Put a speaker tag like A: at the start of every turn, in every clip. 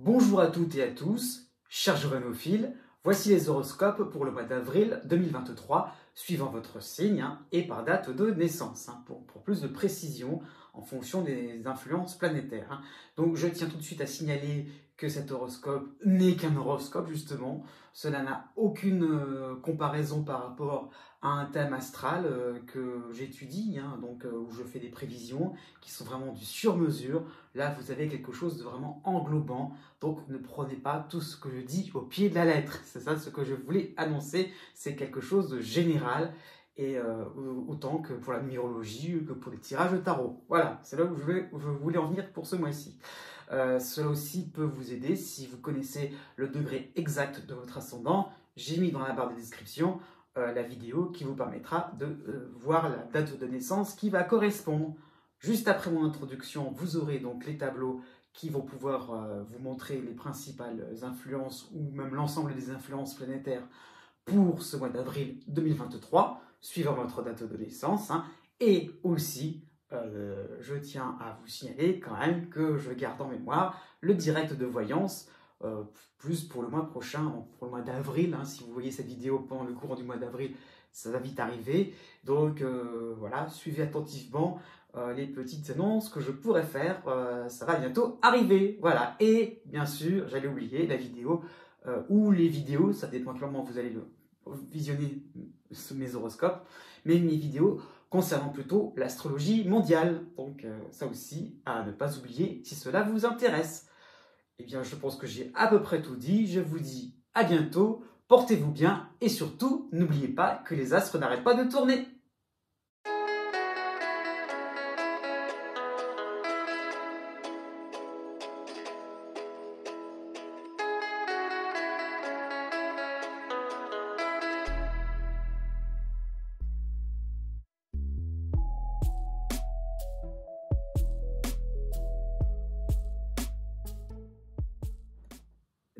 A: Bonjour à toutes et à tous, chers journophiles, voici les horoscopes pour le mois d'avril 2023, suivant votre signe et par date de naissance, pour plus de précision en fonction des influences planétaires. Donc je tiens tout de suite à signaler que cet horoscope n'est qu'un horoscope justement, cela n'a aucune comparaison par rapport à un thème astral que j'étudie, où je fais des prévisions qui sont vraiment du sur-mesure. Là vous avez quelque chose de vraiment englobant. Donc ne prenez pas tout ce que je dis au pied de la lettre. C'est ça ce que je voulais annoncer. C'est quelque chose de général. Et autant que pour la numérologie que pour les tirages de tarot. Voilà, c'est là où je voulais en venir pour ce mois-ci. Cela aussi peut vous aider si vous connaissez le degré exact de votre ascendant. J'ai mis dans la barre de description la vidéo qui vous permettra de voir la date de naissance qui va correspondre. Juste après mon introduction, vous aurez donc les tableaux qui vont pouvoir vous montrer les principales influences ou même l'ensemble des influences planétaires pour ce mois d'avril 2023, suivant votre date de naissance. Et aussi, je tiens à vous signaler quand même que je garde en mémoire le direct de voyance, plus pour le mois prochain, pour le mois d'avril. Si vous voyez cette vidéo pendant le courant du mois d'avril, ça va vite arriver. Donc voilà, suivez attentivement les petites annonces que je pourrais faire, ça va bientôt arriver, voilà. Et bien sûr, j'allais oublier la vidéo, ou les vidéos, ça dépend comment vous allez visionner mes horoscopes, mais mes vidéos concernant plutôt l'astrologie mondiale, donc ça aussi, à ne pas oublier si cela vous intéresse. Eh bien, je pense que j'ai à peu près tout dit, je vous dis à bientôt, portez-vous bien, et surtout, n'oubliez pas que les astres n'arrêtent pas de tourner.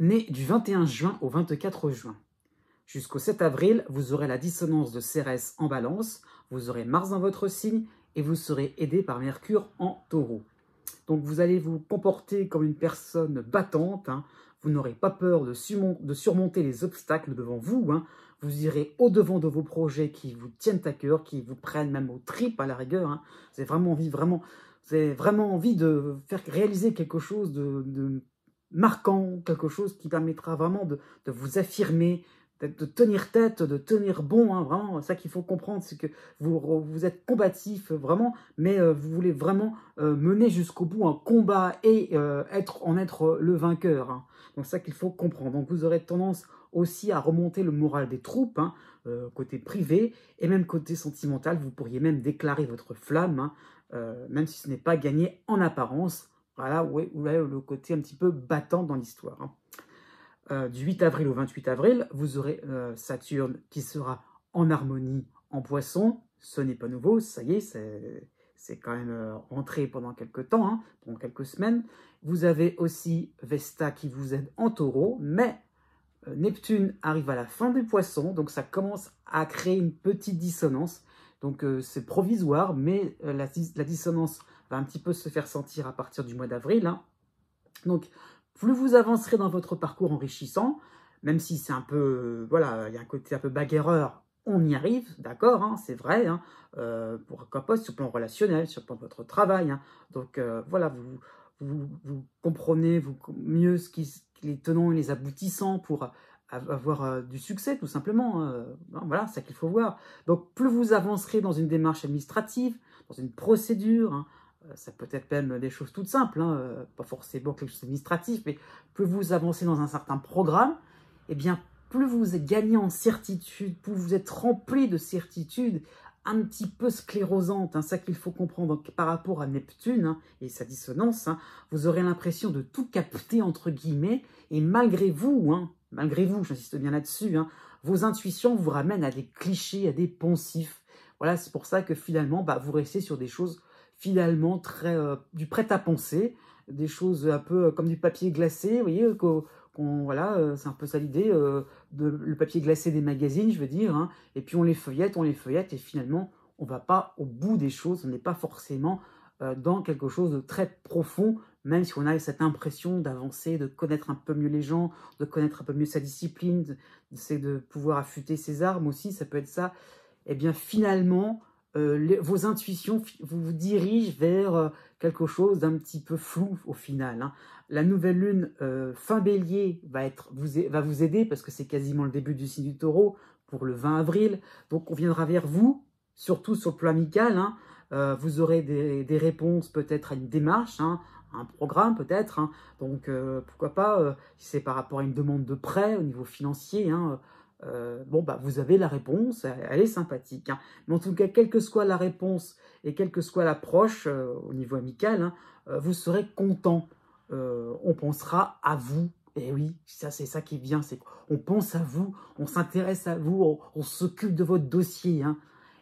A: Né du 21 juin au 24 juin. Jusqu'au 7 avril, vous aurez la dissonance de Cérès en balance, vous aurez Mars dans votre signe et vous serez aidé par Mercure en taureau. Donc vous allez vous comporter comme une personne battante, vous n'aurez pas peur de surmonter les obstacles devant vous, vous irez au-devant de vos projets qui vous tiennent à cœur, qui vous prennent même aux tripes à la rigueur, vous avez vraiment envie de faire réaliser quelque chose de marquant, quelque chose qui permettra vraiment de vous affirmer, de tenir tête, de tenir bon, vraiment, ça qu'il faut comprendre, c'est que vous êtes combatif, vraiment, mais vous voulez vraiment mener jusqu'au bout un combat et être le vainqueur. Donc ça qu'il faut comprendre. Donc vous aurez tendance aussi à remonter le moral des troupes, côté privé, et même côté sentimental, vous pourriez même déclarer votre flamme, même si ce n'est pas gagné en apparence. Voilà où est le côté un petit peu battant dans l'histoire. Du 8 avril au 28 avril, vous aurez Saturne qui sera en harmonie en Poisson. Ce n'est pas nouveau, ça y est, c'est quand même rentré pendant quelques temps, pendant quelques semaines. Vous avez aussi Vesta qui vous aide en Taureau, mais Neptune arrive à la fin du Poisson, donc ça commence à créer une petite dissonance. Donc c'est provisoire, mais la dissonance va un petit peu se faire sentir à partir du mois d'avril. Donc, plus vous avancerez dans votre parcours enrichissant, même si c'est un peu, voilà, il y a un côté un peu bagarreur, on y arrive, d'accord, c'est vrai, pourquoi pas sur le plan relationnel, sur le plan de votre travail. Donc, voilà, vous comprenez mieux les tenants et les aboutissants pour avoir du succès, tout simplement. Voilà, c'est ça qu'il faut voir. Donc, plus vous avancerez dans une démarche administrative, dans une procédure, ça peut être même des choses toutes simples, pas forcément quelque chose d'administratif, mais plus vous avancez dans un certain programme, eh bien, plus vous gagnez en certitude, plus vous êtes rempli de certitude, un petit peu sclérosante, ça qu'il faut comprendre. Donc, par rapport à Neptune et sa dissonance, vous aurez l'impression de tout capter, entre guillemets, et malgré vous, j'insiste bien là-dessus, vos intuitions vous ramènent à des clichés, à des poncifs. Voilà, c'est pour ça que finalement, vous restez sur des choses finalement du prêt-à-penser, des choses un peu comme du papier glacé, vous voyez, voilà, c'est un peu ça l'idée, le papier glacé des magazines, je veux dire, et puis on les feuillette, et finalement, on ne va pas au bout des choses, on n'est pas forcément dans quelque chose de très profond, même si on a cette impression d'avancer, de connaître un peu mieux les gens, de connaître un peu mieux sa discipline, d'essayer de pouvoir affûter ses armes aussi, ça peut être ça, eh bien finalement, vos intuitions vous dirigent vers quelque chose d'un petit peu flou au final, hein. La nouvelle lune fin bélier va vous aider parce que c'est quasiment le début du signe du taureau pour le 20 avril. Donc on viendra vers vous, surtout sur le plan amical, hein. Vous aurez des réponses peut-être à une démarche, hein, un programme peut-être, hein. Donc pourquoi pas, si c'est par rapport à une demande de prêt au niveau financier, hein, bon, bah, vous avez la réponse, elle est sympathique, hein. Mais en tout cas, quelle que soit la réponse et quelle que soit l'approche au niveau amical, hein, vous serez content. On pensera à vous. Et oui, ça c'est ça qui est bien, c'est qu'on pense à vous, on s'intéresse à vous, on s'occupe de votre dossier, hein.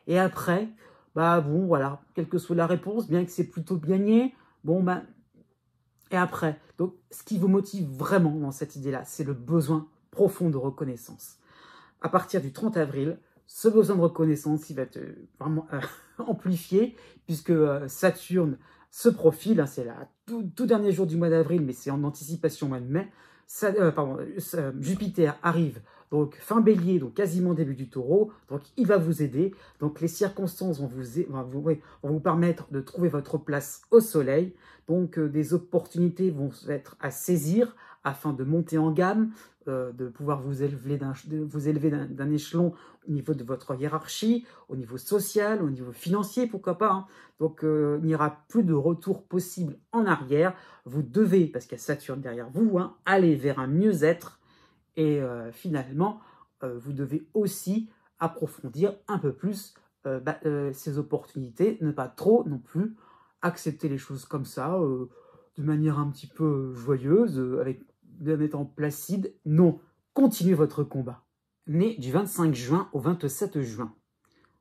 A: Et après, bah bon, voilà, quelle que soit la réponse, bien que c'est plutôt gagné, bon, bah, et après. Donc, ce qui vous motive vraiment dans cette idée-là, c'est le besoin profond de reconnaissance. À partir du 30 avril, ce besoin de reconnaissance, il va être vraiment amplifié, puisque Saturne se profile, hein, c'est le tout dernier jour du mois d'avril, mais c'est en anticipation au mois de mai. Jupiter arrive, donc fin bélier, donc quasiment début du taureau, donc il va vous aider. Donc les circonstances vont vous permettre de trouver votre place au soleil. Donc des opportunités vont être à saisir afin de monter en gamme, de pouvoir vous élever d'un échelon au niveau de votre hiérarchie, au niveau social, au niveau financier, pourquoi pas, hein. Donc il n'y aura plus de retour possible en arrière. Vous devez, parce qu'il y a Saturne derrière vous, hein, aller vers un mieux-être. Et finalement, vous devez aussi approfondir un peu plus ces opportunités, ne pas trop non plus accepter les choses comme ça, de manière un petit peu joyeuse, en étant placide. Non, continuez votre combat. Né du 25 juin au 27 juin,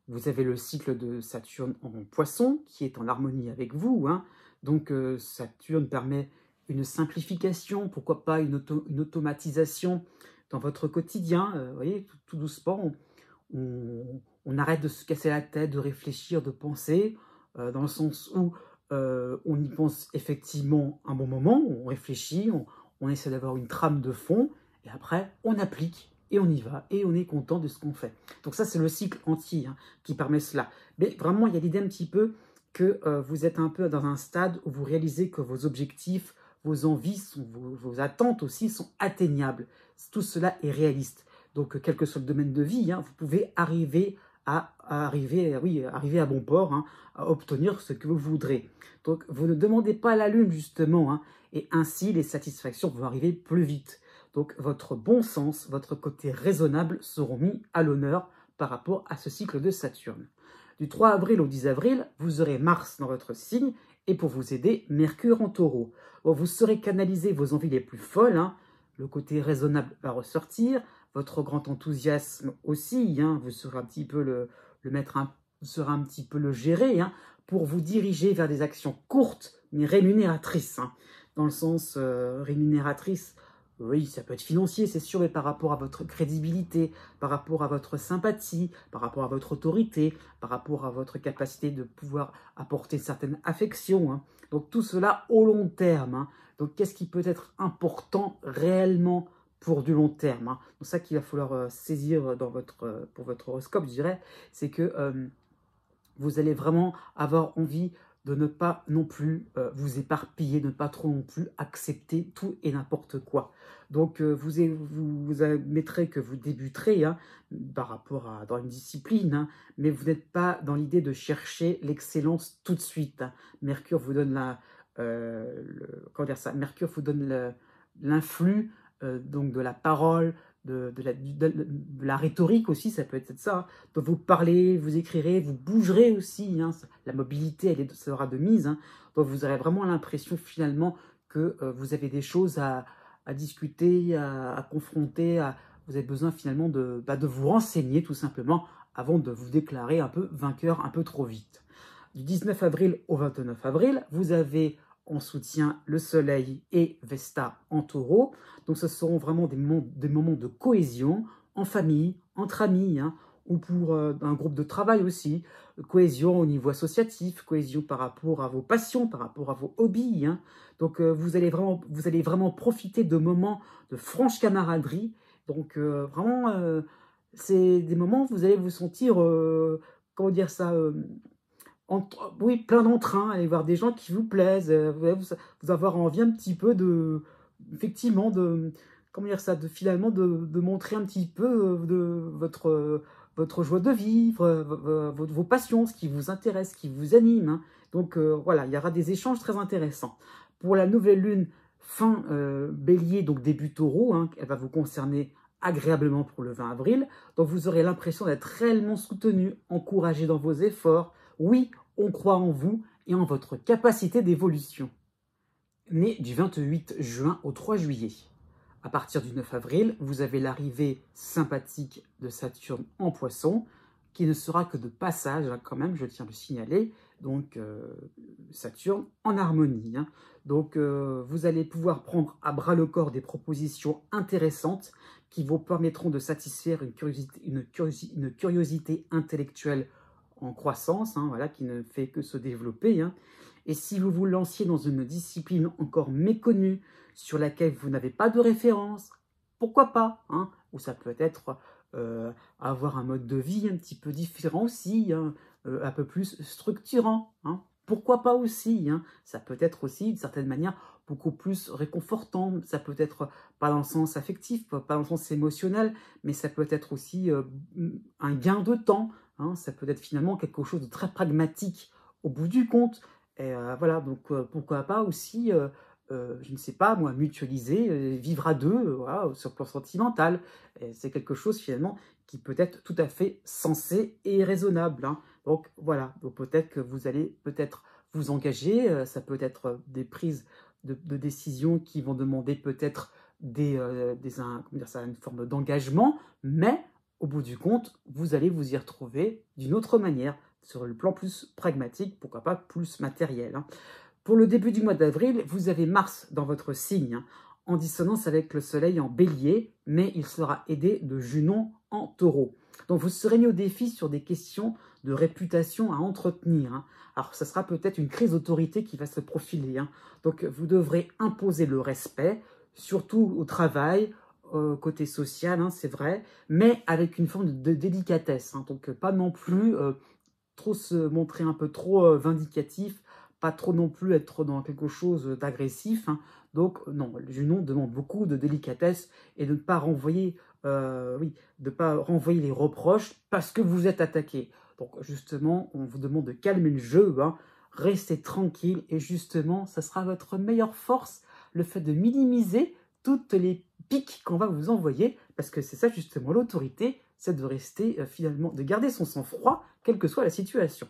A: vous avez le cycle de Saturne en Poisson, qui est en harmonie avec vous, hein. Donc Saturne permet une simplification, pourquoi pas une automatisation dans votre quotidien. Vous voyez, tout doucement, on arrête de se casser la tête, de réfléchir, de penser, dans le sens où on y pense effectivement un bon moment, on réfléchit, on essaie d'avoir une trame de fond, et après, on applique, et on y va, et on est content de ce qu'on fait. Donc ça, c'est le cycle entier, hein, qui permet cela. Mais vraiment, il y a l'idée un petit peu que vous êtes un peu dans un stade où vous réalisez que vos objectifs, vos envies, vos attentes aussi sont atteignables. Tout cela est réaliste. Donc, quel que soit le domaine de vie, hein, vous pouvez arriver à bon port, hein, à obtenir ce que vous voudrez. Donc, vous ne demandez pas à la Lune, justement, hein, et ainsi, les satisfactions vont arriver plus vite. Donc, votre bon sens, votre côté raisonnable seront mis à l'honneur par rapport à ce cycle de Saturne. Du 3 avril au 10 avril, vous aurez Mars dans votre signe, et pour vous aider, Mercure en taureau. Bon, vous saurez canaliser vos envies les plus folles, hein. Le côté raisonnable va ressortir, votre grand enthousiasme aussi, hein. Vous saurez un petit peu vous saurez un petit peu le gérer, hein, pour vous diriger vers des actions courtes mais rémunératrices, hein. Dans le sens rémunératrice, oui, ça peut être financier, c'est sûr, mais par rapport à votre crédibilité, par rapport à votre sympathie, par rapport à votre autorité, par rapport à votre capacité de pouvoir apporter une certaine affection, hein. Donc tout cela au long terme, hein. Donc qu'est-ce qui peut être important réellement pour du long terme, hein. Donc ça qu'il va falloir saisir pour votre horoscope, je dirais, c'est que vous allez vraiment avoir envie de ne pas non plus vous éparpiller, de ne pas trop non plus accepter tout et n'importe quoi. Donc vous admettrez que vous débuterez, hein, par rapport à dans une discipline, hein, mais vous n'êtes pas dans l'idée de chercher l'excellence tout de suite, hein. Mercure vous donne comment dire ça, Mercure vous donne l'influx donc de la parole, de la rhétorique aussi, ça peut être ça, hein. Donc vous parlez, vous écrirez, vous bougerez aussi, hein. La mobilité, elle sera de mise, hein. Donc vous aurez vraiment l'impression finalement que vous avez des choses à discuter, à confronter, vous avez besoin finalement de vous renseigner tout simplement avant de vous déclarer un peu vainqueur un peu trop vite. Du 19 avril au 29 avril, vous avez en soutien le Soleil et Vesta en taureau. Donc ce seront vraiment des moments de cohésion en famille, entre amis, hein, ou pour un groupe de travail aussi. cohésion au niveau associatif, cohésion par rapport à vos passions, par rapport à vos hobbies. Hein. Donc, vous allez vraiment profiter de moments de franche camaraderie. Donc, vraiment, c'est des moments où vous allez vous sentir, comment dire ça, oui, plein d'entrain, aller voir des gens qui vous plaisent, vous avoir envie un petit peu de, effectivement, de, comment dire ça, de finalement de montrer un petit peu de votre joie de vivre, vos passions, ce qui vous intéresse, ce qui vous anime. Hein. Donc voilà, il y aura des échanges très intéressants. Pour la nouvelle lune fin bélier, donc début taureau, hein, elle va vous concerner agréablement pour le 20 avril. Donc vous aurez l'impression d'être réellement soutenu, encouragé dans vos efforts. Oui, on croit en vous et en votre capacité d'évolution. Né du 28 juin au 3 juillet. À partir du 9 avril, vous avez l'arrivée sympathique de Saturne en Poisson, qui ne sera que de passage, hein, quand même, je tiens à le signaler. Donc, Saturne en harmonie. Hein. Donc, vous allez pouvoir prendre à bras le corps des propositions intéressantes qui vous permettront de satisfaire une curiosité intellectuelle en croissance, hein, voilà, qui ne fait que se développer. Hein. Et si vous vous lanciez dans une discipline encore méconnue, sur laquelle vous n'avez pas de référence, pourquoi pas, hein, ou ça peut être avoir un mode de vie un petit peu différent aussi, hein, un peu plus structurant, hein, pourquoi pas aussi, hein, ça peut être aussi d'une certaine manière beaucoup plus réconfortant, ça peut être pas dans le sens affectif, pas dans le sens émotionnel, mais ça peut être aussi un gain de temps, hein, ça peut être finalement quelque chose de très pragmatique au bout du compte, et voilà, donc pourquoi pas aussi je ne sais pas, moi, mutualiser, vivre à deux, voilà, sur le plan sentimental. C'est quelque chose, finalement, qui peut être tout à fait sensé et raisonnable. Hein. Donc, voilà. Donc, peut-être que vous allez peut-être vous engager. Ça peut être des prises de décisions qui vont demander peut-être comment dire ça, une forme d'engagement. Mais, au bout du compte, vous allez vous y retrouver d'une autre manière, sur le plan plus pragmatique, pourquoi pas plus matériel. Hein. Pour le début du mois d'avril, vous avez Mars dans votre signe, hein, en dissonance avec le Soleil en Bélier, mais il sera aidé de Junon en Taureau. Donc vous serez mis au défi sur des questions de réputation à entretenir. Hein. Alors ça sera peut-être une crise d'autorité qui va se profiler. Hein. Donc vous devrez imposer le respect, surtout au travail, côté social, hein, c'est vrai, mais avec une forme de délicatesse. Hein. Donc pas non plus trop se montrer un peu trop vindicatif, pas trop non plus être dans quelque chose d'agressif. Hein. Donc, non, le Junon demande beaucoup de délicatesse et de ne pas renvoyer, de pas renvoyer les reproches parce que vous êtes attaqué. Donc, justement, on vous demande de calmer le jeu, hein, restez tranquille et justement, ça sera votre meilleure force, le fait de minimiser toutes les piques qu'on va vous envoyer parce que c'est ça, justement, l'autorité, c'est de rester finalement, de garder son sang-froid, quelle que soit la situation.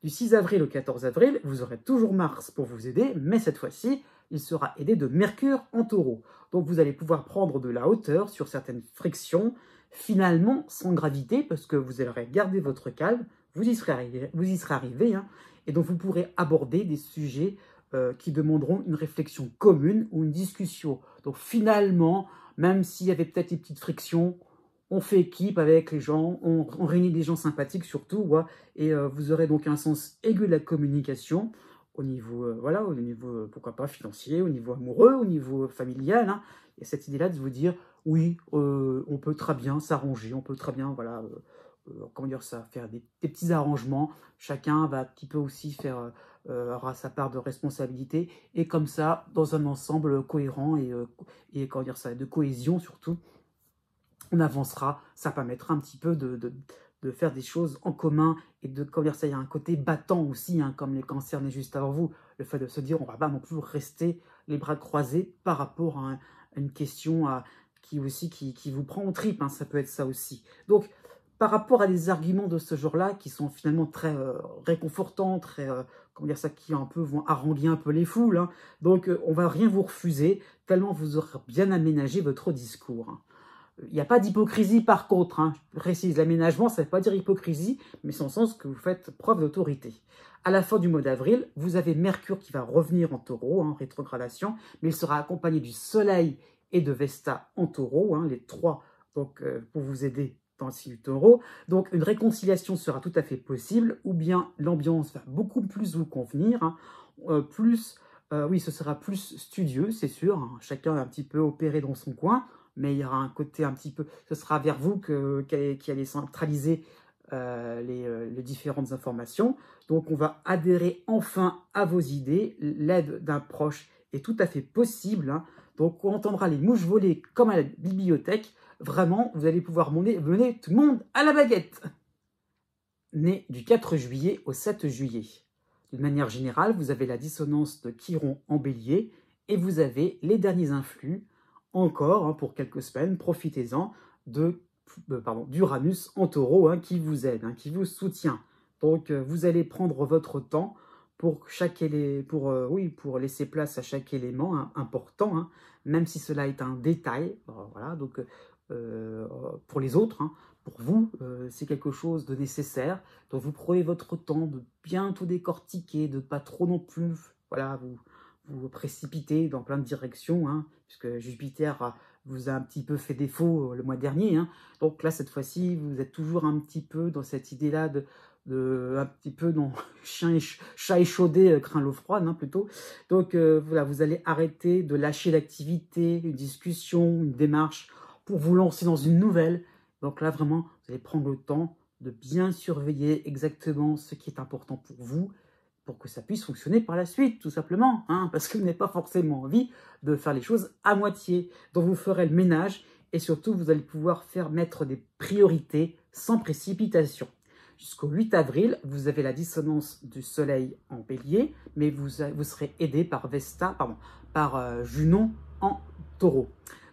A: Du 6 avril au 14 avril, vous aurez toujours Mars pour vous aider, mais cette fois-ci, il sera aidé de Mercure en Taureau. Donc vous allez pouvoir prendre de la hauteur sur certaines frictions, finalement sans gravité, parce que vous allez garder votre calme, vous y serez arrivé, hein, et donc vous pourrez aborder des sujets qui demanderont une réflexion commune ou une discussion. Donc finalement, même s'il y avait peut-être des petites frictions, on fait équipe avec les gens, on réunit des gens sympathiques surtout, ouais, et vous aurez donc un sens aigu de la communication au niveau, voilà, au niveau, pourquoi pas, financier, au niveau amoureux, au niveau familial. Hein, et cette idée-là de vous dire, oui, on peut très bien s'arranger, on peut très bien, voilà, comment dire ça, faire des petits arrangements. Chacun va un petit peu aussi faire aura sa part de responsabilité, et comme ça, dans un ensemble cohérent et comment dire ça, de cohésion surtout, on avancera, ça permettra un petit peu de faire des choses en commun et de, comment dire ça, il y a un côté battant aussi, hein, comme les cancers nés juste avant vous, le fait de se dire on va pas non plus rester les bras croisés par rapport à une question qui vous prend aux tripes, hein, ça peut être ça aussi. Donc, par rapport à des arguments de ce genre-là, qui sont finalement très réconfortants, très, comment dire ça, qui un peu vont haranguer un peu les foules, hein. Donc on va rien vous refuser, tellement vous aurez bien aménagé votre discours. Hein. Il n'y a pas d'hypocrisie par contre, hein. Je précise, l'aménagement, ça ne veut pas dire hypocrisie, mais c'est en sens que vous faites preuve d'autorité. À la fin du mois d'avril, vous avez Mercure qui va revenir en Taureau, hein, rétrogradation, mais il sera accompagné du Soleil et de Vesta en Taureau, hein, les trois, donc pour vous aider dans le signe du Taureau. Donc, une réconciliation sera tout à fait possible, ou bien l'ambiance va beaucoup plus vous convenir, hein. Oui, ce sera plus studieux, c'est sûr, hein. Chacun est un petit peu opéré dans son coin, mais il y aura un côté un petit peu... Ce sera vers vous qui allez centraliser les différentes informations. Donc, on va adhérer enfin à vos idées. L'aide d'un proche est tout à fait possible, hein. Donc, on entendra les mouches voler comme à la bibliothèque. Vraiment, vous allez pouvoir mener tout le monde à la baguette. Né du 4 juillet au 7 juillet. D'une manière générale, vous avez la dissonance de Chiron en bélier et vous avez les derniers influx, encore hein, pour quelques semaines, profitez-en, d'Uranus en taureau hein, qui vous aide, hein, qui vous soutient. Donc vous allez prendre votre temps pour laisser place à chaque élément hein, important, hein, même si cela est un détail. Voilà, donc pour les autres, hein, pour vous, c'est quelque chose de nécessaire. Donc vous prenez votre temps de bien tout décortiquer, de ne pas trop non plus voilà, vous précipiter dans plein de directions, hein, puisque Jupiter vous a un petit peu fait défaut le mois dernier. Hein. Donc là, cette fois-ci, vous êtes toujours un petit peu dans cette idée-là un petit peu dans chat échaudé craint l'eau froide hein, plutôt. Donc voilà, vous allez arrêter de lâcher l'activité, une discussion, une démarche pour vous lancer dans une nouvelle. Donc là, vraiment, vous allez prendre le temps de bien surveiller exactement ce qui est important pour vous, pour que ça puisse fonctionner par la suite, tout simplement, hein, parce que vous n'avez pas forcément envie de faire les choses à moitié. Donc vous ferez le ménage et surtout, vous allez pouvoir mettre des priorités sans précipitation. Jusqu'au 8 avril, vous avez la dissonance du soleil en bélier, mais vous serez aidé par Junon en taureau.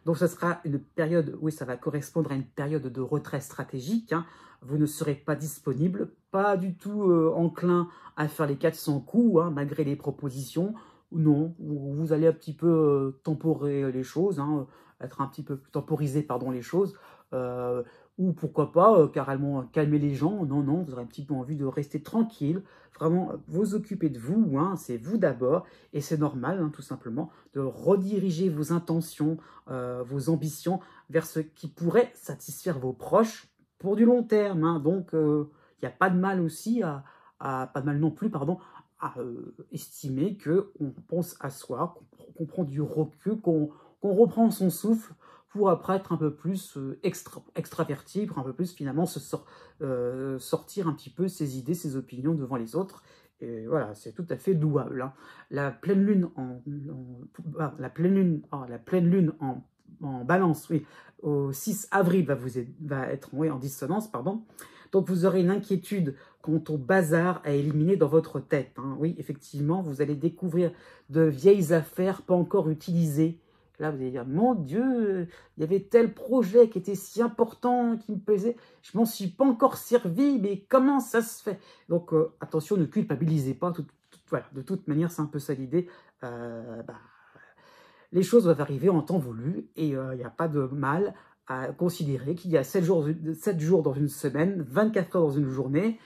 A: Donc, ce sera une période, oui, ça va correspondre à une période de retrait stratégique. Hein. Vous ne serez pas disponible, pas du tout enclin à faire les 400 coups, hein, malgré les propositions. Non, vous allez un petit peu temporer les choses, hein, être un petit peu temporiser, pardon, les choses. Ou pourquoi pas carrément calmer les gens. Non, non, vous aurez un petit peu envie de rester tranquille, vraiment vous occuper de vous, hein, c'est vous d'abord, et c'est normal, hein, tout simplement, de rediriger vos intentions, vos ambitions vers ce qui pourrait satisfaire vos proches pour du long terme. Hein. Donc, il n'y a pas de mal aussi, pas de mal non plus, pardon, à estimer qu'on pense à soi, qu'on prend du recul, qu'on reprend son souffle, pour après être un peu plus extraverti, pour un peu plus finalement sortir un petit peu ses idées, ses opinions devant les autres. Et voilà, c'est tout à fait louable. Hein. La pleine lune en balance, oui, au 6 avril va être en dissonance, pardon. Donc vous aurez une inquiétude quant au bazar à éliminer dans votre tête. Hein. Oui, effectivement, vous allez découvrir de vieilles affaires pas encore utilisées. Là, vous allez dire, mon Dieu, il y avait tel projet qui était si important, qui me plaisait, je m'en suis pas encore servi, mais comment ça se fait? Donc, attention, ne culpabilisez pas. Voilà, de toute manière, c'est un peu ça l'idée. Les choses doivent arriver en temps voulu, et il n'y a pas de mal à considérer qu'il y a 7 jours dans une semaine, 24 heures dans une journée,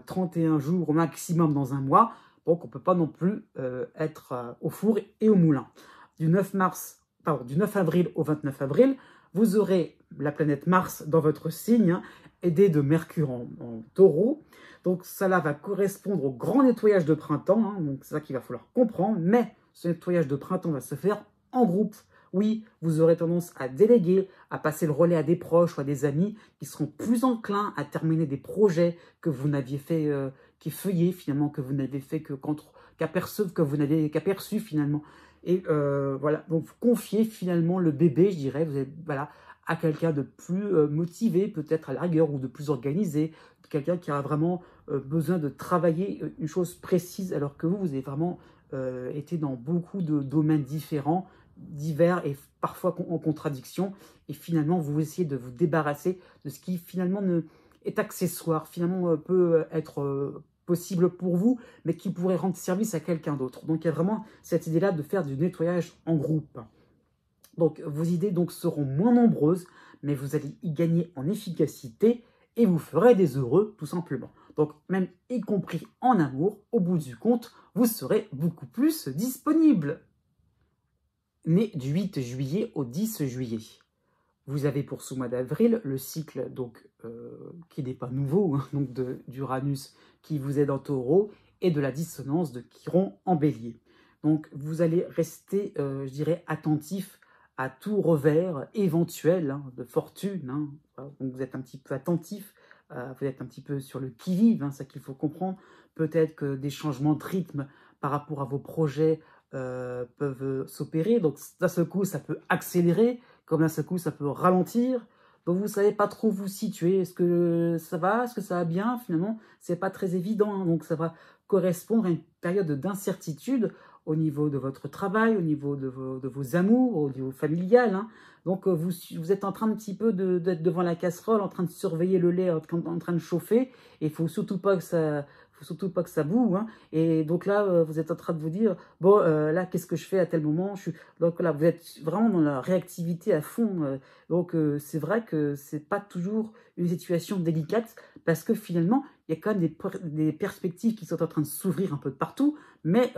A: 31 jours au maximum dans un mois. Donc, on ne peut pas non plus être au four et au moulin. Du 9 avril au 29 avril, vous aurez la planète Mars dans votre signe, hein, aidée de Mercure en taureau. Donc, cela va correspondre au grand nettoyage de printemps. Hein, donc, c'est ça qu'il va falloir comprendre. Mais ce nettoyage de printemps va se faire en groupe. Oui, vous aurez tendance à déléguer, à passer le relais à des proches ou à des amis qui seront plus enclins à terminer des projets que vous n'aviez fait, finalement, que vous n'avez fait qu'aperçu finalement. Et voilà, donc confiez finalement le bébé, je dirais, voilà, à quelqu'un de plus motivé, peut-être à la rigueur, ou de plus organisé, quelqu'un qui a vraiment besoin de travailler une chose précise, alors que vous avez vraiment été dans beaucoup de domaines divers et parfois en contradiction, et finalement vous essayez de vous débarrasser de ce qui finalement est accessoire, finalement peut être possible pour vous, mais qui pourrait rendre service à quelqu'un d'autre. Donc il y a vraiment cette idée-là de faire du nettoyage en groupe. Donc vos idées donc seront moins nombreuses, mais vous allez y gagner en efficacité et vous ferez des heureux tout simplement. Donc même y compris en amour, au bout du compte, vous serez beaucoup plus disponible. Né du 8 juillet au 10 juillet. Vous avez pour ce mois d'avril le cycle donc, qui n'est pas nouveau, hein, donc d'Uranus qui vous aide en taureau et de la dissonance de Chiron en bélier. Donc vous allez rester, je dirais, attentif à tout revers éventuel hein, de fortune. Hein. Voilà. Donc vous êtes un petit peu attentif, vous êtes un petit peu sur le qui-vive, hein, c'est ça qu'il faut comprendre. Peut-être que des changements de rythme par rapport à vos projets peuvent s'opérer. Donc d'un seul coup, ça peut accélérer, comme d'un seul coup, ça peut ralentir. Donc vous ne savez pas trop vous situer. Est-ce que ça va? Est-ce que ça va bien? Finalement, c'est pas très évident. Hein. Donc ça va correspondre à une période d'incertitude au niveau de votre travail, au niveau de vos amours, au niveau familial. Hein. Donc vous êtes en train un petit peu d'être devant la casserole, en train de surveiller le lait, en train de chauffer. Et il ne faut surtout pas que ça boue. Hein. Et donc là, vous êtes en train de vous dire, bon, là, qu'est-ce que je fais à tel moment? Donc là, vous êtes vraiment dans la réactivité à fond. Donc c'est vrai que ce n'est pas toujours une situation délicate, parce que finalement, il y a quand même des perspectives qui sont en train de s'ouvrir un peu de partout, mais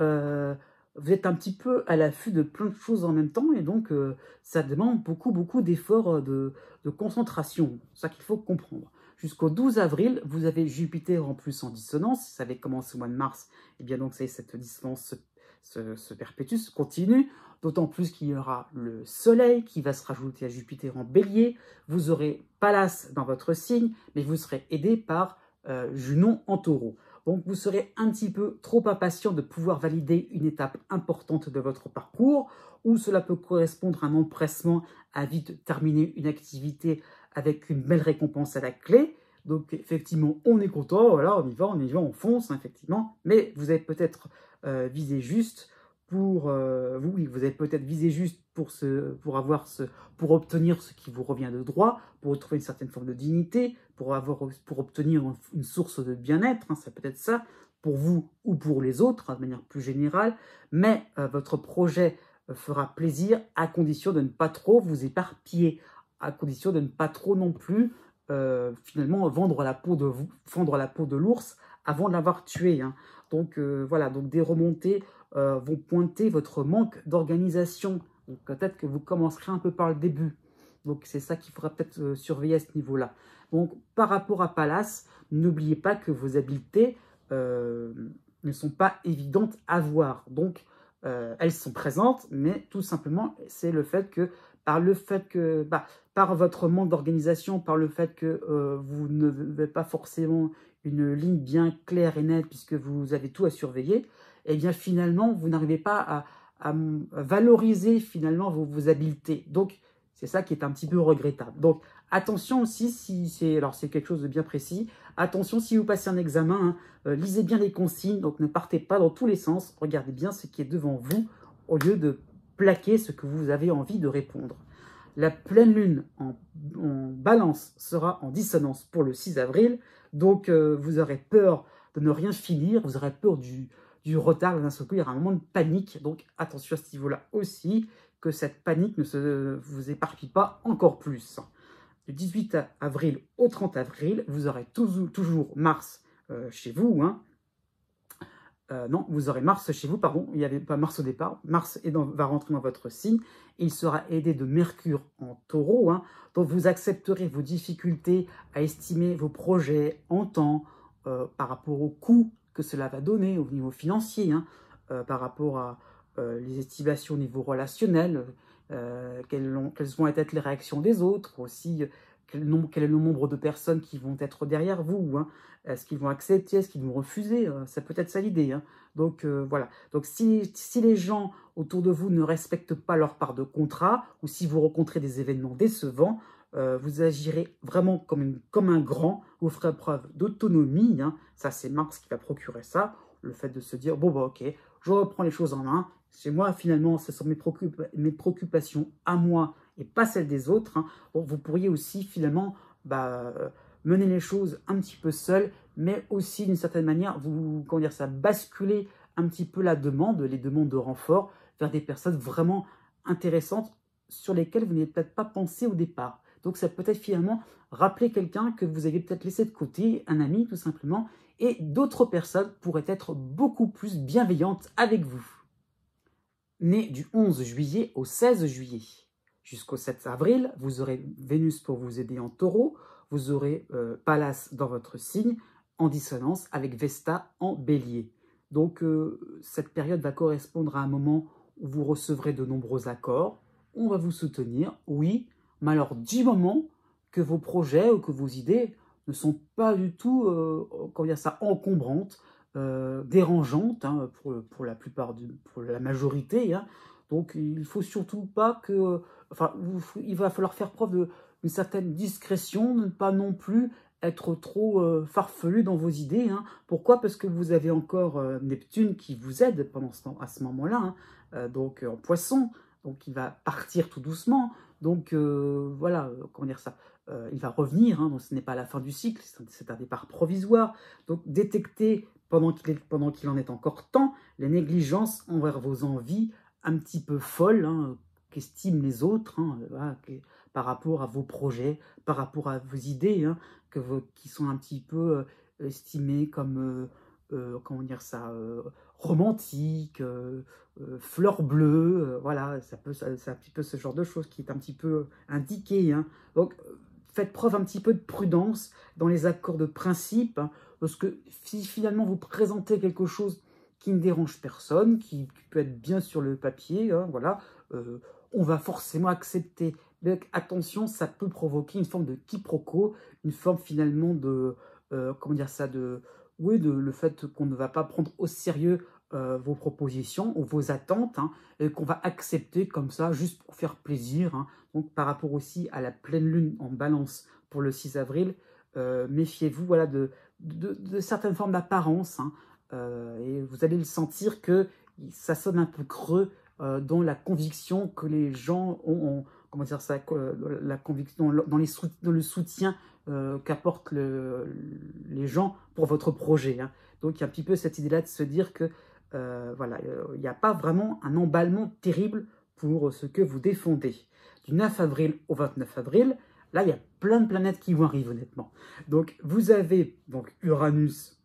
A: vous êtes un petit peu à l'affût de plein de choses en même temps, et donc ça demande beaucoup d'efforts de concentration. C'est ça qu'il faut comprendre. Jusqu'au 12 avril, vous avez Jupiter en plus en dissonance. Ça avait commencé au mois de mars. Et bien donc, cette dissonance se perpétue, se continue. D'autant plus qu'il y aura le Soleil qui va se rajouter à Jupiter en bélier. Vous aurez Pallas dans votre signe, mais vous serez aidé par Junon en taureau. Donc vous serez un petit peu trop impatient de pouvoir valider une étape importante de votre parcours, ou cela peut correspondre à un empressement à vite terminer une activité avec une belle récompense à la clé. Donc effectivement, on est content, voilà, on y va, on fonce, hein, effectivement. Mais vous avez peut-être visé juste pour vous avez peut-être visé juste pour obtenir ce qui vous revient de droit, pour retrouver une certaine forme de dignité, pour obtenir une source de bien-être, hein, ça peut être ça, pour vous ou pour les autres, hein, de manière plus générale. Mais votre projet fera plaisir à condition de ne pas trop vous éparpiller, à condition de ne pas trop non plus finalement fendre la peau de l'ours avant de l'avoir tué. Hein. Donc voilà, donc des remontées vont pointer votre manque d'organisation. Donc peut-être que vous commencerez un peu par le début. Donc c'est ça qu'il faudra peut-être surveiller à ce niveau-là. Donc par rapport à Pallas, n'oubliez pas que vos par ne sont pas évidentes à voir. Donc elles sont présentes, mais tout simplement c'est le fait que par votre manque d'organisation, par le fait que vous n'avez pas forcément une ligne bien claire et nette puisque vous avez tout à surveiller, et bien finalement, vous n'arrivez pas à valoriser finalement vos habiletés. Donc, c'est ça qui est un petit peu regrettable. Donc, attention aussi, c'est quelque chose de bien précis, attention si vous passez un examen, hein, lisez bien les consignes, donc ne partez pas dans tous les sens, regardez bien ce qui est devant vous au lieu de plaquer ce que vous avez envie de répondre. La pleine lune en balance sera en dissonance pour le 6 avril, donc vous aurez peur de ne rien finir, vous aurez peur du retard, d'un seul coup, il y aura un moment de panique, donc attention à ce niveau-là aussi, que cette panique ne vous éparpille pas encore plus. Du 18 avril au 30 avril, vous aurez toujours Mars chez vous, hein. Non, vous aurez Mars chez vous, pardon, il n'y avait pas Mars au départ. Mars va rentrer dans votre signe, et il sera aidé de Mercure en taureau, hein, donc vous accepterez vos difficultés à estimer vos projets en temps, par rapport au coût que cela va donner au niveau financier, hein, par rapport à les estimations au niveau relationnel, quelles vont être les réactions des autres, aussi quel est le nombre de personnes qui vont être derrière vous, hein. Est-ce qu'ils vont accepter, est-ce qu'ils vont refuser, ça peut être ça l'idée. Hein. Donc voilà, donc si les gens autour de vous ne respectent pas leur part de contrat, ou si vous rencontrez des événements décevants, vous agirez vraiment comme un grand, vous ferez preuve d'autonomie, hein. Ça c'est Mars qui va procurer ça, le fait de se dire, bon bah ok, je reprends les choses en main, chez moi finalement ce sont mes préoccupations à moi et pas celles des autres, hein. Bon, vous pourriez aussi finalement mener les choses un petit peu seul, mais aussi d'une certaine manière, basculer un petit peu les demandes de renfort vers des personnes vraiment intéressantes sur lesquelles vous n'avez peut-être pas pensé au départ. Donc ça peut être finalement rappeler quelqu'un que vous avez peut-être laissé de côté, un ami tout simplement, et d'autres personnes pourraient être beaucoup plus bienveillantes avec vous. Né du 11 juillet au 16 juillet. Jusqu'au 7 avril, vous aurez Vénus pour vous aider en taureau, vous aurez Pallas dans votre signe, en dissonance avec Vesta en bélier. Donc cette période va correspondre à un moment où vous recevrez de nombreux accords, on va vous soutenir, oui, mais alors du moment que vos projets ou que vos idées ne sont pas du tout, comment dire ça, encombrantes, dérangeantes, hein, pour la plupart, pour la majorité, hein. Donc il ne faut surtout pas que, enfin, il va falloir faire preuve d'une certaine discrétion, ne pas non plus être trop farfelu dans vos idées, hein. Pourquoi? Parce que vous avez encore Neptune qui vous aide à ce moment-là, hein, donc en poisson, donc il va partir tout doucement, donc voilà, comment dire ça, il va revenir, hein, donc ce n'est pas la fin du cycle, c'est un départ provisoire, donc détectez pendant qu'il en est encore temps les négligences envers vos envies un petit peu folles, hein, qu'estiment les autres, hein, voilà, par rapport à vos projets, par rapport à vos idées, hein, qui sont un petit peu estimées comme, comment dire ça, romantiques, fleurs bleues, voilà, c'est un petit peu ce genre de choses qui est un petit peu indiqué, hein. Donc, faites preuve un petit peu de prudence dans les accords de principe, hein, parce que si finalement vous présentez quelque chose qui ne dérange personne, qui peut être bien sur le papier, hein, voilà, on va forcément accepter. Mais attention, ça peut provoquer une forme de quiproquo, une forme finalement de, comment dire ça, oui, le fait qu'on ne va pas prendre au sérieux vos propositions ou vos attentes, hein, et qu'on va accepter comme ça, juste pour faire plaisir, hein. Donc par rapport aussi à la pleine lune en balance pour le 6 avril, méfiez-vous, voilà, de certaines formes d'apparence, hein, et vous allez le sentir que ça sonne un peu creux dans la conviction que les gens ont, comment dire ça, la conviction, dans le soutien qu'apportent les gens pour votre projet, hein. Donc il y a un petit peu cette idée-là de se dire que voilà, il n'y a pas vraiment un emballement terrible pour ce que vous défendez. Du 9 avril au 29 avril, là il y a plein de planètes qui vont arriver honnêtement. Donc vous avez donc Uranus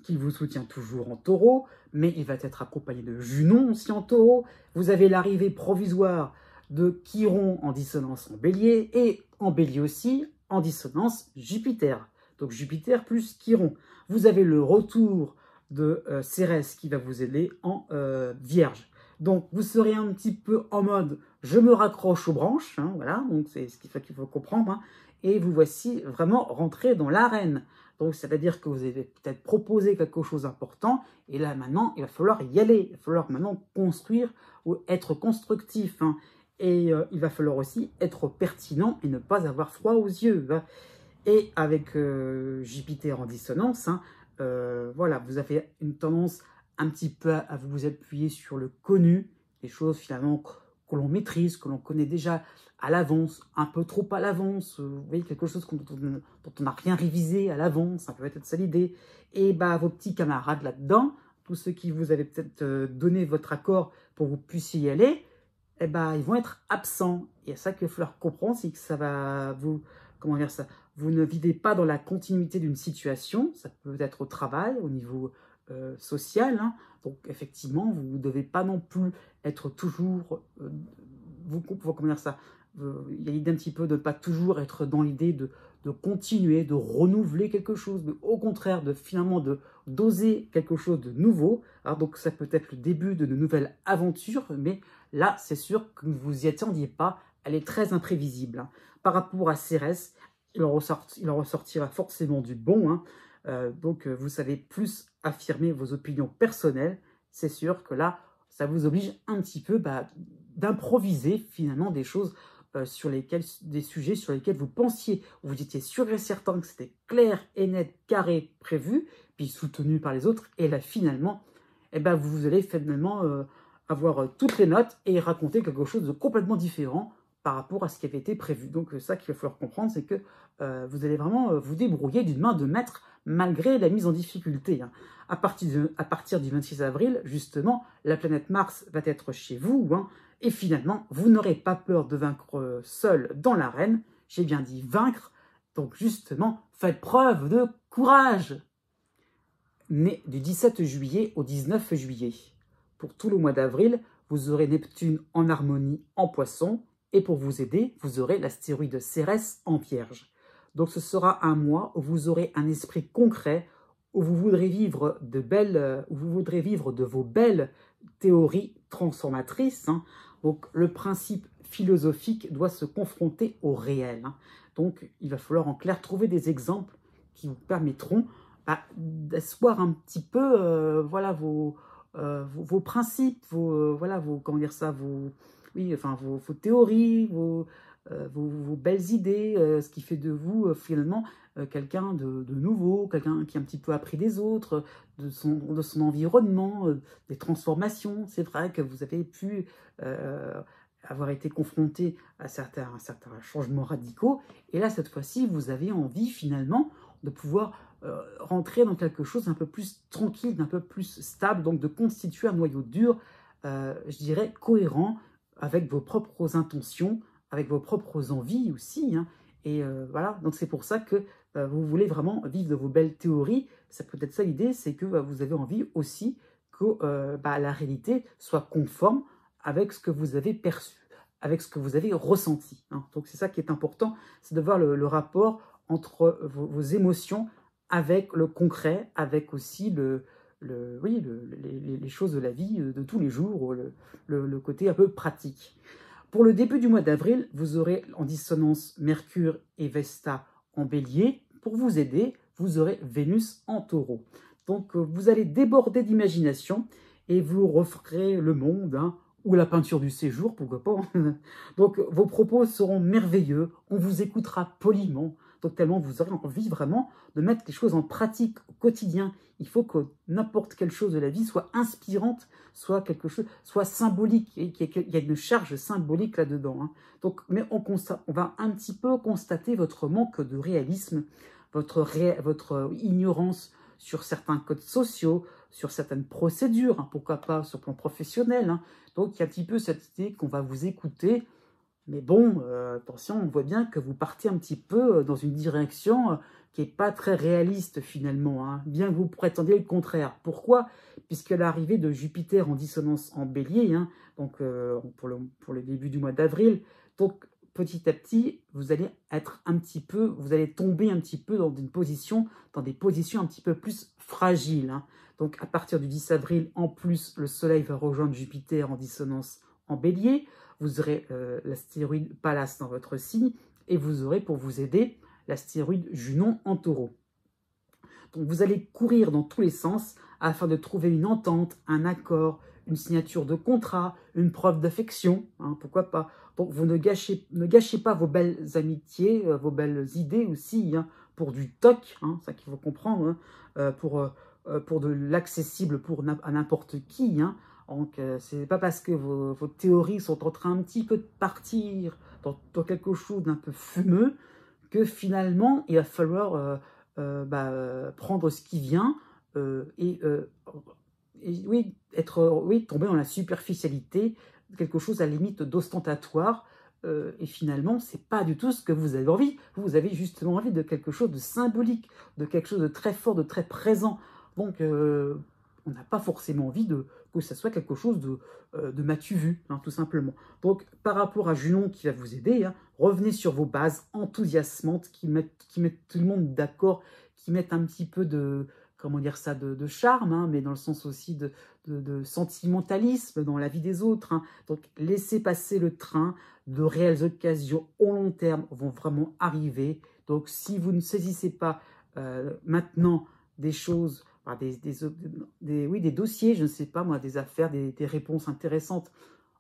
A: qui vous soutient toujours en taureau, mais il va être accompagné de Junon aussi en taureau. Vous avez l'arrivée provisoire de Chiron en dissonance en bélier, et en bélier aussi en dissonance Jupiter. Donc Jupiter plus Chiron. Vous avez le retour de Cérès qui va vous aider en Vierge. Donc vous serez un petit peu en mode je me raccroche aux branches, hein, voilà, donc c'est ce qu'il faut comprendre, hein, et vous voici vraiment rentré dans l'arène. Donc, c'est-à-dire que vous avez peut-être proposé quelque chose d'important, et là, maintenant, il va falloir y aller. Il va falloir maintenant construire ou être constructif, hein. Et il va falloir aussi être pertinent et ne pas avoir froid aux yeux, hein. Et avec Jupiter en dissonance, hein, voilà, vous avez une tendance un petit peu à vous appuyer sur le connu, des choses finalement que l'on maîtrise, que l'on connaît déjà à l'avance, un peu trop à l'avance, vous voyez, quelque chose dont on n'a rien révisé à l'avance, ça peut être ça l'idée. Et bah, vos petits camarades là-dedans, tous ceux qui vous avaient peut-être donné votre accord pour que vous puissiez y aller, eh ben, ils vont être absents. Et ça qu'il va falloir comprendre, c'est que ça va vous, comment dire ça, vous ne vivez pas dans la continuité d'une situation, ça peut être au travail, au niveau social, hein. Donc effectivement, vous ne devez pas non plus être toujours, comment dire ça, il y a l'idée un petit peu de ne pas toujours être dans l'idée de continuer, de renouveler quelque chose, mais au contraire, finalement d'oser quelque chose de nouveau. Alors, donc ça peut être le début de nouvelles aventures, mais là, c'est sûr que vous n'y attendiez pas, elle est très imprévisible, hein. Par rapport à Cérès, il en ressortira forcément du bon, hein. Donc vous savez plus affirmer vos opinions personnelles, c'est sûr que là, ça vous oblige un petit peu d'improviser finalement des choses des sujets sur lesquels vous pensiez, vous étiez sûr et certain que c'était clair et net, carré, prévu, puis soutenu par les autres, et là finalement, eh ben, vous allez finalement avoir toutes les notes et raconter quelque chose de complètement différent par rapport à ce qui avait été prévu. Donc ça qu'il va falloir comprendre, c'est que vous allez vraiment vous débrouiller d'une main de maître malgré la mise en difficulté, hein. À partir du 26 avril, justement, la planète Mars va être chez vous, hein, et finalement, vous n'aurez pas peur de vaincre seul dans l'arène. J'ai bien dit vaincre, donc justement, faites preuve de courage. Né du 17 juillet au 19 juillet. Pour tout le mois d'avril, vous aurez Neptune en harmonie en Poisson Et pour vous aider, vous aurez l'astéroïde Cérès en Vierge. Donc ce sera un mois où vous aurez un esprit concret, où vous voudrez vivre de vos belles théories transformatrices. Hein. Donc le principe philosophique doit se confronter au réel. Hein. Donc il va falloir en clair trouver des exemples qui vous permettront d'asseoir un petit peu voilà, vos principes, comment dire ça, vos théories, vos belles idées, ce qui fait de vous finalement quelqu'un de nouveau, quelqu'un qui a un petit peu appris des autres, de son environnement, des transformations. C'est vrai que vous avez pu avoir été confronté à certains changements radicaux, et là, cette fois-ci, vous avez envie finalement de pouvoir rentrer dans quelque chose d'un peu plus tranquille, d'un peu plus stable, donc de constituer un noyau dur, je dirais, cohérent avec vos propres intentions, avec vos propres envies aussi. Hein. Et voilà, donc c'est pour ça que vous voulez vraiment vivre de vos belles théories. Ça peut être ça l'idée, c'est que vous avez envie aussi que la réalité soit conforme avec ce que vous avez perçu, avec ce que vous avez ressenti. Hein. Donc c'est ça qui est important, c'est de voir le rapport entre vos émotions avec le concret, avec aussi les choses de la vie de tous les jours, le côté un peu pratique. Pour le début du mois d'avril, vous aurez en dissonance Mercure et Vesta en Bélier. Pour vous aider, vous aurez Vénus en Taureau. Donc vous allez déborder d'imagination et vous referez le monde, hein, ou la peinture du séjour, pourquoi pas. Donc vos propos seront merveilleux, on vous écoutera poliment, donc tellement vous aurez envie vraiment de mettre les choses en pratique au quotidien. Il faut que n'importe quelle chose de la vie soit inspirante, soit quelque chose, soit symbolique, et qu'il y a une charge symbolique là-dedans. Hein. Donc, mais on va un petit peu constater votre manque de réalisme, votre ignorance sur certains codes sociaux, sur certaines procédures, hein, pourquoi pas sur le plan professionnel. Hein. Donc, il y a un petit peu cette idée qu'on va vous écouter. Mais bon, attention, on voit bien que vous partez un petit peu dans une direction qui n'est pas très réaliste finalement, hein, bien que vous prétendiez le contraire. Pourquoi? Puisque l'arrivée de Jupiter en dissonance en Bélier, hein, donc pour le début du mois d'avril, donc petit à petit, vous allez tomber un petit peu dans des positions un petit peu plus fragiles. Hein. Donc à partir du 10 avril, en plus, le Soleil va rejoindre Jupiter en dissonance en Bélier. Vous aurez l'astéroïde Pallas dans votre signe, et vous aurez pour vous aider l'astéroïde Junon en Taureau. Donc vous allez courir dans tous les sens afin de trouver une entente, un accord, une signature de contrat, une preuve d'affection, hein, pourquoi pas. Donc vous ne gâchez pas vos belles amitiés, vos belles idées aussi, hein, pour du toc, hein, ça qu'il faut comprendre, hein, pour de l'accessible à n'importe qui, hein. Donc, c'est pas parce que vos théories sont en train un petit peu de partir dans quelque chose d'un peu fumeux que finalement, il va falloir prendre ce qui vient tomber dans la superficialité, quelque chose à la limite d'ostentatoire. Et finalement, c'est pas du tout ce que vous avez envie. Vous avez justement envie de quelque chose de symbolique, de quelque chose de très fort, de très présent. Donc, on n'a pas forcément envie que ça soit quelque chose de m'as-tu vu, hein, tout simplement. Donc, par rapport à Junon qui va vous aider, hein, revenez sur vos bases enthousiasmantes qui mettent tout le monde d'accord, qui mettent un petit peu de charme, hein, mais dans le sens aussi de sentimentalisme dans la vie des autres. Hein. Donc, laissez passer le train, de réelles occasions au long terme vont vraiment arriver. Donc, si vous ne saisissez pas maintenant des choses, des dossiers, je ne sais pas moi, des affaires, des réponses intéressantes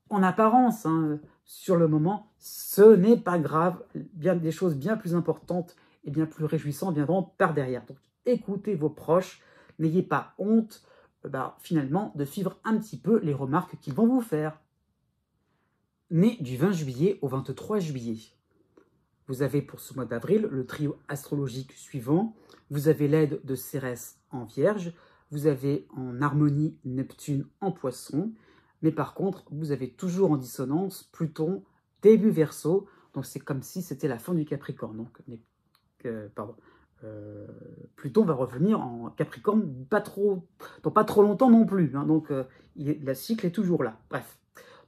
A: en apparence, hein, sur le moment, ce n'est pas grave. Des choses bien plus importantes et bien plus réjouissantes viendront par derrière. Donc, écoutez vos proches, n'ayez pas honte, finalement, de suivre un petit peu les remarques qu'ils vont vous faire. Né du 20 juillet au 23 juillet. Vous avez pour ce mois d'avril le trio astrologique suivant. Vous avez l'aide de Cérès en Vierge. Vous avez en harmonie Neptune en Poisson. Mais par contre, vous avez toujours en dissonance Pluton, début Verseau. Donc c'est comme si c'était la fin du Capricorne. Donc, Pluton va revenir en Capricorne dans pas trop longtemps non plus. Hein. Donc le cycle est toujours là. Bref.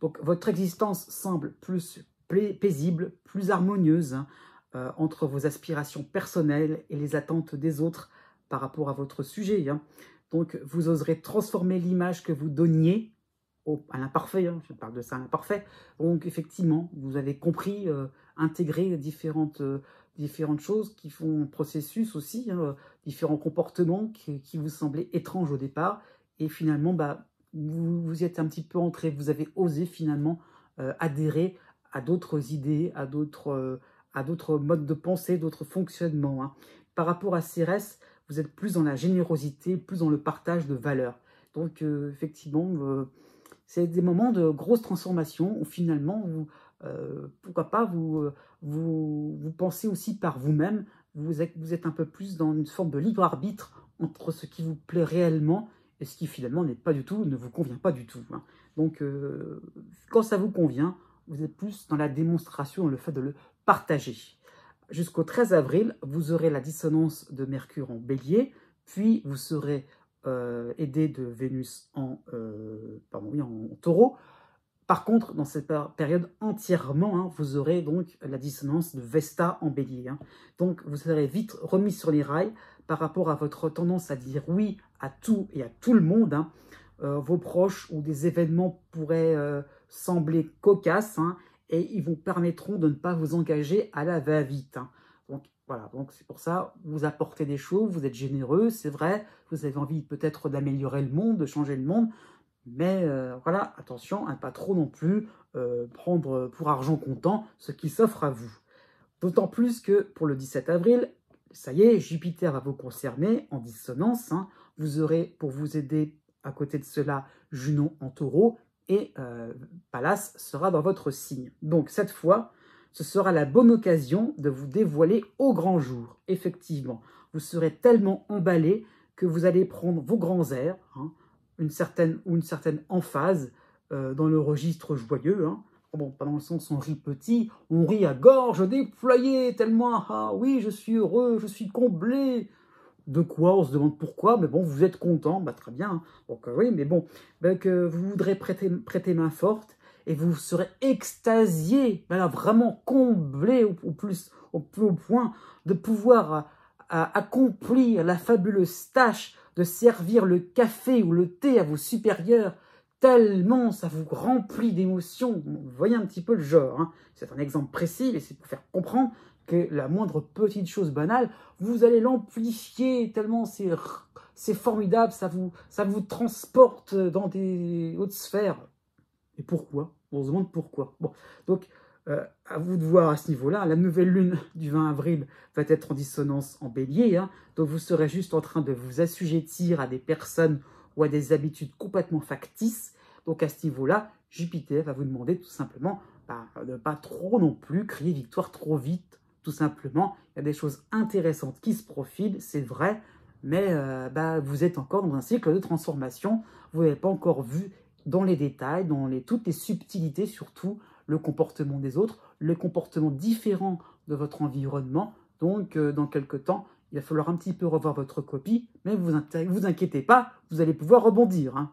A: Donc votre existence semble plus paisible, plus harmonieuse hein, entre vos aspirations personnelles et les attentes des autres par rapport à votre sujet. Hein. Donc, vous oserez transformer l'image que vous donniez à l'imparfait, hein, je parle de ça à l'imparfait. Donc, effectivement, vous avez compris, intégrer différentes choses qui font processus aussi, hein, différents comportements qui vous semblaient étranges au départ. Et finalement, bah, vous y êtes un petit peu entré, vous avez osé finalement adhérer à d'autres idées, à d'autres modes de pensée, d'autres fonctionnements. Hein. Par rapport à Cérès, vous êtes plus dans la générosité, plus dans le partage de valeurs. Donc, effectivement, c'est des moments de grosse transformation où finalement, pourquoi pas, vous pensez aussi par vous-même, vous êtes un peu plus dans une forme de libre arbitre entre ce qui vous plaît réellement et ce qui finalement n'est pas du tout, ne vous convient pas du tout. Hein. Donc, quand ça vous convient, vous êtes plus dans la démonstration, dans le fait de le partager. Jusqu'au 13 avril, vous aurez la dissonance de Mercure en Bélier, puis vous serez aidé de Vénus en Taureau. Par contre, dans cette période entièrement, hein, vous aurez donc la dissonance de Vesta en Bélier. Hein. Donc, vous serez vite remis sur les rails par rapport à votre tendance à dire oui à tout et à tout le monde. Hein. Vos proches ou des événements pourraient sembler cocasses hein, et ils vous permettront de ne pas vous engager à la va-vite. Hein. Donc, voilà, donc c'est pour ça, vous apportez des choses, vous êtes généreux, c'est vrai, vous avez envie peut-être d'améliorer le monde, de changer le monde, mais voilà, attention à ne pas trop non plus prendre pour argent comptant ce qui s'offre à vous. D'autant plus que pour le 17 avril, ça y est, Jupiter va vous concerner en dissonance. Hein. Vous aurez, pour vous aider à côté de cela, Junon en Taureau et Pallas sera dans votre signe. Donc cette fois, ce sera la bonne occasion de vous dévoiler au grand jour. Effectivement, vous serez tellement emballé que vous allez prendre vos grands airs, hein, une certaine emphase dans le registre joyeux. Hein. Bon, pas dans le sens on rit petit, on rit à gorge déployée, tellement, ah oui, je suis heureux, je suis comblé. De quoi, on se demande pourquoi, mais bon, vous êtes content, bah, très bien. Donc oui, mais bon, bah, que vous voudrez prêter main forte, et vous serez extasié, voilà, vraiment comblé au plus haut point de pouvoir accomplir la fabuleuse tâche de servir le café ou le thé à vos supérieurs, tellement ça vous remplit d'émotions. Vous voyez un petit peu le genre. Hein. C'est un exemple précis, mais c'est pour faire comprendre que la moindre petite chose banale, vous allez l'amplifier tellement c'est formidable, ça vous transporte dans des hautes sphères. Et pourquoi? On se demande pourquoi. Bon, donc, à vous de voir à ce niveau-là. La nouvelle lune du 20 avril va être en dissonance en Bélier. Hein, donc, vous serez juste en train de vous assujettir à des personnes ou à des habitudes complètement factices. Donc, à ce niveau-là, Jupiter va vous demander tout simplement de ne pas trop non plus crier victoire trop vite. Tout simplement, il y a des choses intéressantes qui se profilent, c'est vrai, mais vous êtes encore dans un cycle de transformation. Vous n'avez pas encore vu dans les détails, toutes les subtilités, surtout le comportement des autres, le comportement différent de votre environnement. Donc, dans quelques temps, il va falloir un petit peu revoir votre copie, mais vous inquiétez pas, vous allez pouvoir rebondir. Hein.